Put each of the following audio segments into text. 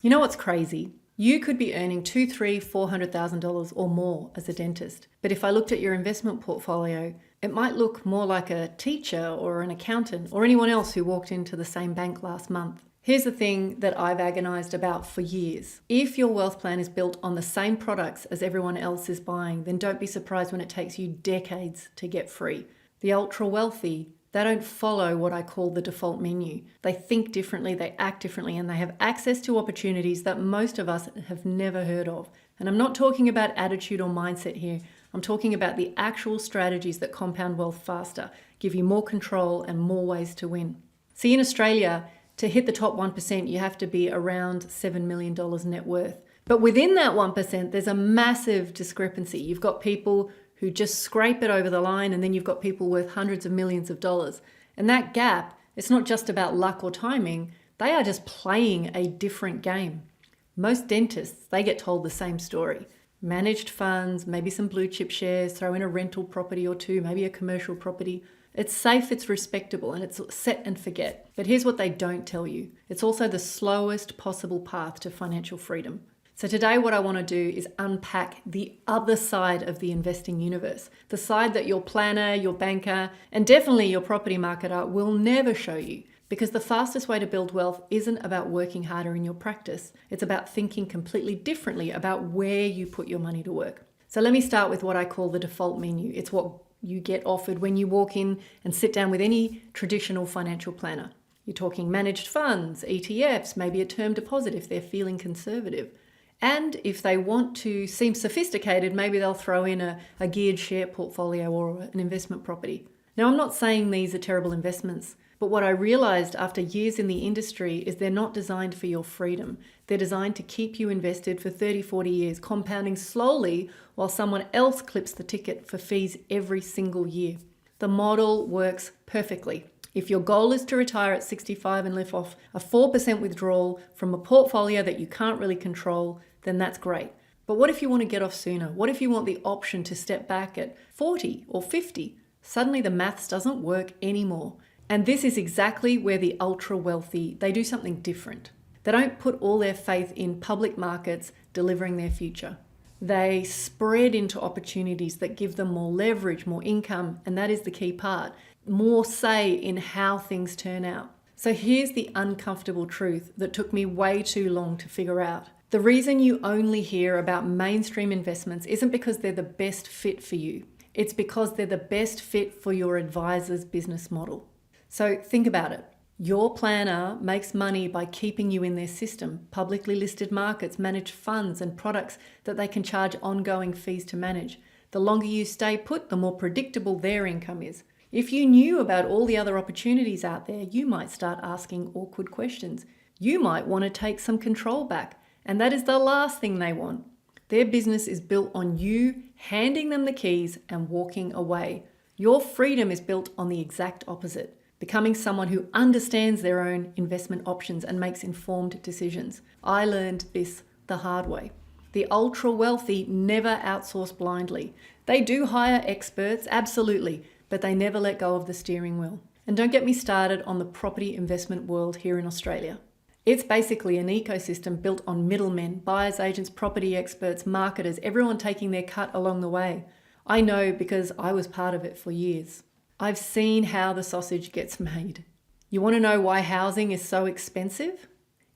You know what's crazy? You could be earning $2, $3, $400,000 or more as a dentist. But if I looked at your investment portfolio, it might look more like a teacher or an accountant or anyone else who walked into the same bank last month. Here's the thing that I've agonized about for years. If your wealth plan is built on the same products as everyone else is buying, then don't be surprised when it takes you decades to get free. The ultra wealthy, they don't follow what I call the default menu. They think differently, they act differently, and they have access to opportunities that most of us have never heard of. And I'm not talking about attitude or mindset here. I'm talking about the actual strategies that compound wealth faster, give you more control and more ways to win. See, in Australia, to hit the top 1%, you have to be around $7 million net worth. But within that 1%, there's a massive discrepancy. You've got people who just scrape it over the line, and then you've got people worth hundreds of millions of dollars. And that gap, it's not just about luck or timing, they are just playing a different game. Most dentists, they get told the same story. Managed funds, maybe some blue chip shares, throw in a rental property or two, maybe a commercial property. It's safe, it's respectable, and it's set and forget. But here's what they don't tell you. It's also the slowest possible path to financial freedom. So today what I want to do is unpack the other side of the investing universe, the side that your planner, your banker, and definitely your property marketer will never show you. Because the fastest way to build wealth isn't about working harder in your practice. It's about thinking completely differently about where you put your money to work. So let me start with what I call the default menu. It's what you get offered when you walk in and sit down with any traditional financial planner. You're talking managed funds, ETFs, maybe a term deposit if they're feeling conservative. And if they want to seem sophisticated, maybe they'll throw in a geared share portfolio or an investment property. Now, I'm not saying these are terrible investments, but what I realized after years in the industry is they're not designed for your freedom. They're designed to keep you invested for 30, 40 years, compounding slowly while someone else clips the ticket for fees every single year. The model works perfectly. If your goal is to retire at 65 and live off a 4% withdrawal from a portfolio that you can't really control, then that's great. But what if you want to get off sooner? What if you want the option to step back at 40 or 50? Suddenly the maths doesn't work anymore. And this is exactly where the ultra wealthy, they do something different. They don't put all their faith in public markets delivering their future. They spread into opportunities that give them more leverage, more income, and that is the key part, more say in how things turn out. So here's the uncomfortable truth that took me way too long to figure out. The reason you only hear about mainstream investments isn't because they're the best fit for you. It's because they're the best fit for your advisor's business model. So think about it. Your planner makes money by keeping you in their system, publicly listed markets, managed funds and products that they can charge ongoing fees to manage. The longer you stay put, the more predictable their income is. If you knew about all the other opportunities out there, you might start asking awkward questions. You might want to take some control back, and that is the last thing they want. Their business is built on you handing them the keys and walking away. Your freedom is built on the exact opposite. Becoming someone who understands their own investment options and makes informed decisions. I learned this the hard way. The ultra wealthy never outsource blindly. They do hire experts, absolutely, but they never let go of the steering wheel. And don't get me started on the property investment world here in Australia. It's basically an ecosystem built on middlemen, buyers, agents, property experts, marketers, everyone taking their cut along the way. I know because I was part of it for years. I've seen how the sausage gets made. You want to know why housing is so expensive?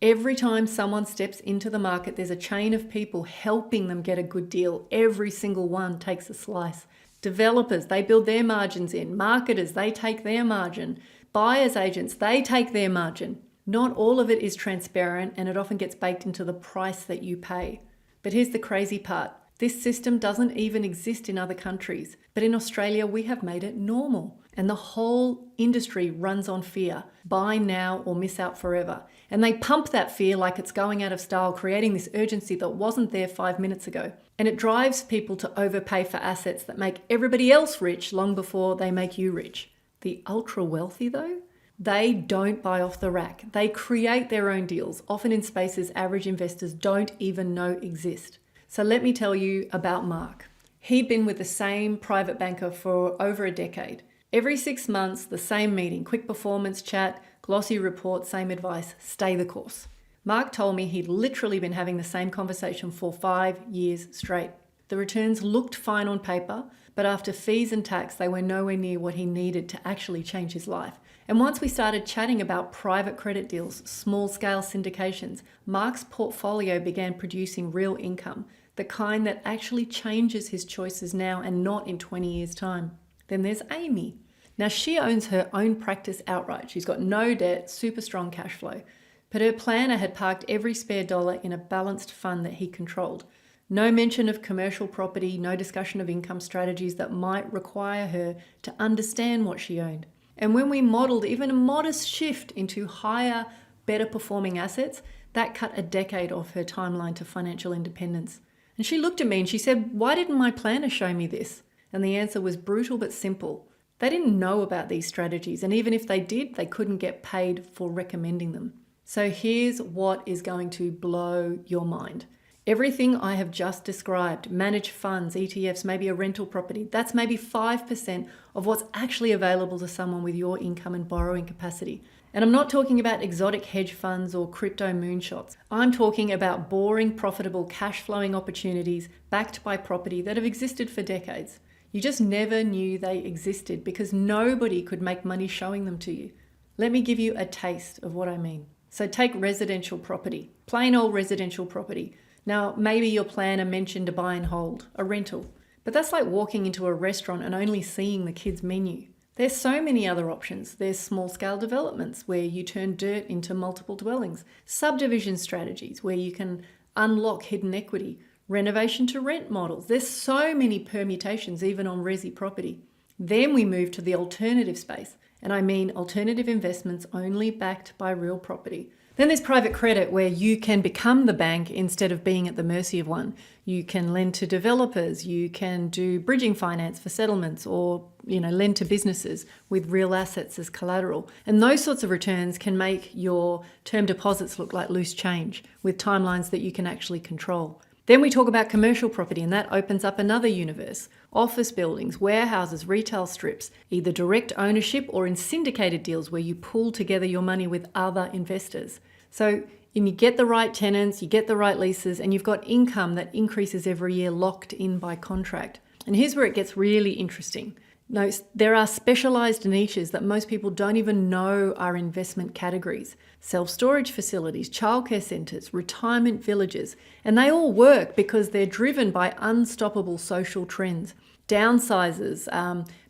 Every time someone steps into the market, there's a chain of people helping them get a good deal. Every single one takes a slice. Developers, they build their margins in. Marketers, they take their margin. Buyers agents, they take their margin. Not all of it is transparent, and it often gets baked into the price that you pay. But here's the crazy part. This system doesn't even exist in other countries, but in Australia we have made it normal. And the whole industry runs on fear. Buy now or miss out forever. And they pump that fear like it's going out of style, creating this urgency that wasn't there 5 minutes ago. And it drives people to overpay for assets that make everybody else rich long before they make you rich. The ultra wealthy though, they don't buy off the rack. They create their own deals, often in spaces average investors don't even know exist. So let me tell you about Mark. He'd been with the same private banker for over a decade. Every 6 months, the same meeting, quick performance chat, glossy report, same advice, stay the course. Mark told me he'd literally been having the same conversation for 5 years straight. The returns looked fine on paper, but after fees and tax, they were nowhere near what he needed to actually change his life. And once we started chatting about private credit deals, small-scale syndications, Mark's portfolio began producing real income, the kind that actually changes his choices now and not in 20 years' time. Then there's Amy. Now, she owns her own practice outright. She's got no debt, super strong cash flow. But her planner had parked every spare dollar in a balanced fund that he controlled. No mention of commercial property, no discussion of income strategies that might require her to understand what she owned. And when we modeled even a modest shift into higher, better performing assets, that cut a decade off her timeline to financial independence. And she looked at me and she said, "Why didn't my planner show me this?" And the answer was brutal but simple. They didn't know about these strategies, and even if they did, they couldn't get paid for recommending them. So here's what is going to blow your mind. Everything I have just described, managed funds, ETFs, maybe a rental property, that's maybe 5% of what's actually available to someone with your income and borrowing capacity. And I'm not talking about exotic hedge funds or crypto moonshots. I'm talking about boring, profitable, cash flowing opportunities backed by property that have existed for decades. You just never knew they existed because nobody could make money showing them to you. Let me give you a taste of what I mean. So take residential property, plain old residential property. Now, maybe your planner mentioned a buy and hold, a rental, but that's like walking into a restaurant and only seeing the kids' menu. There's so many other options. There's small-scale developments where you turn dirt into multiple dwellings, subdivision strategies where you can unlock hidden equity, renovation to rent models. There's so many permutations even on resi property. Then we move to the alternative space, and I mean alternative investments only backed by real property. Then there's private credit where you can become the bank instead of being at the mercy of one. You can lend to developers, you can do bridging finance for settlements or lend to businesses with real assets as collateral. And those sorts of returns can make your term deposits look like loose change with timelines that you can actually control. Then we talk about commercial property, and that opens up another universe. Office buildings, warehouses, retail strips, either direct ownership or in syndicated deals where you pool together your money with other investors. So you get the right tenants, you get the right leases, and you've got income that increases every year locked in by contract. And here's where it gets really interesting. Now, there are specialized niches that most people don't even know are investment categories. Self-storage facilities, childcare centers, retirement villages, and they all work because they're driven by unstoppable social trends. Downsizers,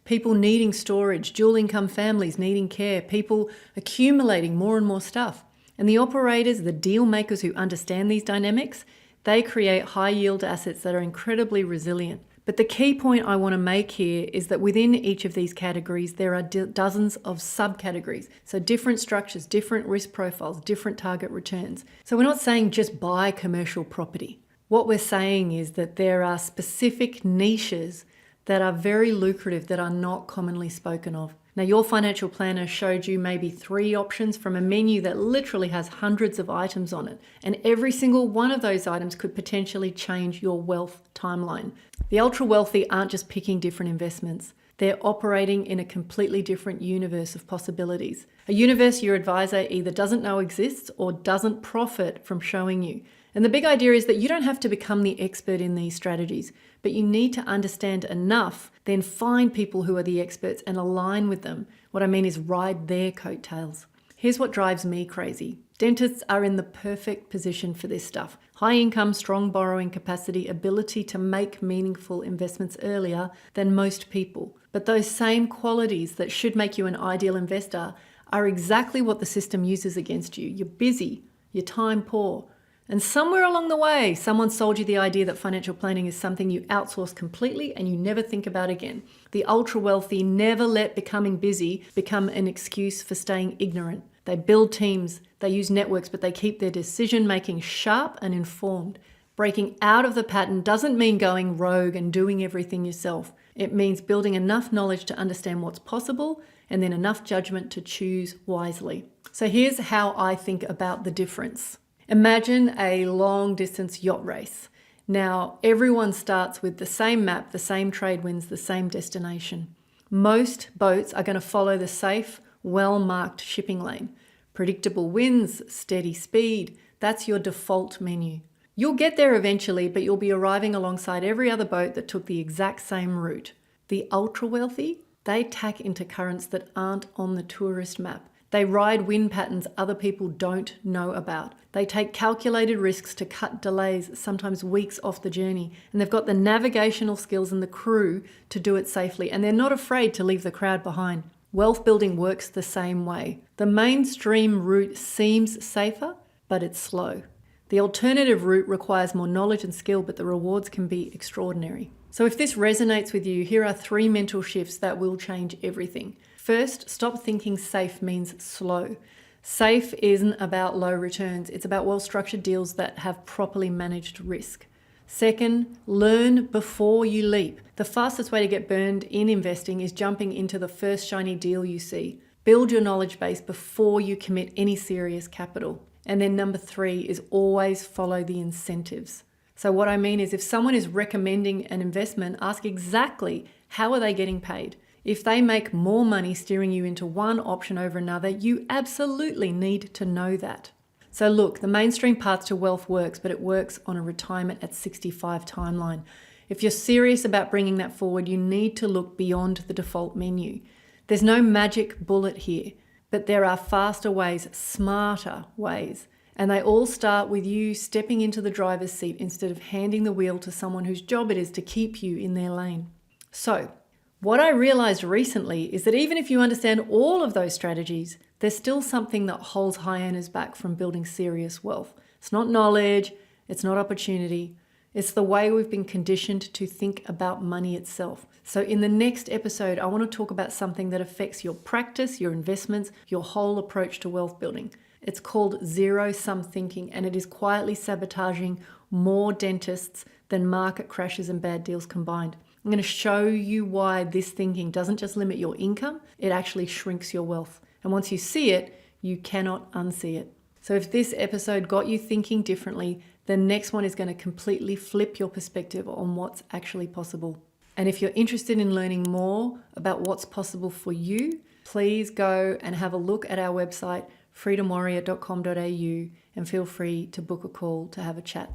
people needing storage, dual income families needing care, people accumulating more and more stuff. And the operators, the deal makers who understand these dynamics, they create high yield assets that are incredibly resilient. But the key point I want to make here is that within each of these categories, there are dozens of subcategories. So different structures, different risk profiles, different target returns. So we're not saying just buy commercial property. What we're saying is that there are specific niches that are very lucrative that are not commonly spoken of. Now, your financial planner showed you maybe 3 options from a menu that literally has hundreds of items on it. And every single one of those items could potentially change your wealth timeline. The ultra wealthy aren't just picking different investments. They're operating in a completely different universe of possibilities. A universe your advisor either doesn't know exists or doesn't profit from showing you. And the big idea is that you don't have to become the expert in these strategies, but you need to understand enough, then find people who are the experts and align with them. What I mean is ride their coattails. Here's what drives me crazy. Dentists are in the perfect position for this stuff. High income, strong borrowing capacity, ability to make meaningful investments earlier than most people. But those same qualities that should make you an ideal investor are exactly what the system uses against you. You're busy, you're time poor. And somewhere along the way, someone sold you the idea that financial planning is something you outsource completely and you never think about again. The ultra wealthy never let becoming busy become an excuse for staying ignorant. They build teams, they use networks, but they keep their decision making sharp and informed. Breaking out of the pattern doesn't mean going rogue and doing everything yourself. It means building enough knowledge to understand what's possible and then enough judgment to choose wisely. So here's how I think about the difference. Imagine a long-distance yacht race. Now, everyone starts with the same map, the same trade winds, the same destination. Most boats are going to follow the safe, well-marked shipping lane. Predictable winds, steady speed. That's your default menu. You'll get there eventually, but you'll be arriving alongside every other boat that took the exact same route. The ultra wealthy, they tack into currents that aren't on the tourist map. They ride wind patterns other people don't know about. They take calculated risks to cut delays, sometimes weeks off the journey. And they've got the navigational skills and the crew to do it safely. And they're not afraid to leave the crowd behind. Wealth building works the same way. The mainstream route seems safer, but it's slow. The alternative route requires more knowledge and skill, but the rewards can be extraordinary. So if this resonates with you, here are 3 mental shifts that will change everything. First, stop thinking safe means slow. Safe isn't about low returns. It's about well-structured deals that have properly managed risk. Second, learn before you leap. The fastest way to get burned in investing is jumping into the first shiny deal you see. Build your knowledge base before you commit any serious capital. And then number 3 is always follow the incentives. So what I mean is if someone is recommending an investment, ask exactly how are they getting paid. If they make more money steering you into one option over another, you absolutely need to know that. So look, the mainstream path to wealth works, but it works on a retirement at 65 timeline. If you're serious about bringing that forward, you need to look beyond the default menu. There's no magic bullet here, but there are faster ways, smarter ways. And they all start with you stepping into the driver's seat instead of handing the wheel to someone whose job it is to keep you in their lane. So, what I realized recently is that even if you understand all of those strategies, there's still something that holds high earners back from building serious wealth. It's not knowledge, it's not opportunity, it's the way we've been conditioned to think about money itself. So in the next episode, I want to talk about something that affects your practice, your investments, your whole approach to wealth building. It's called zero-sum thinking, and it is quietly sabotaging more dentists than market crashes and bad deals combined. I'm going to show you why this thinking doesn't just limit your income, it actually shrinks your wealth. And once you see it, you cannot unsee it. So if this episode got you thinking differently, the next one is going to completely flip your perspective on what's actually possible. And if you're interested in learning more about what's possible for you, please go and have a look at our website, freedomwarrior.com.au, and feel free to book a call to have a chat.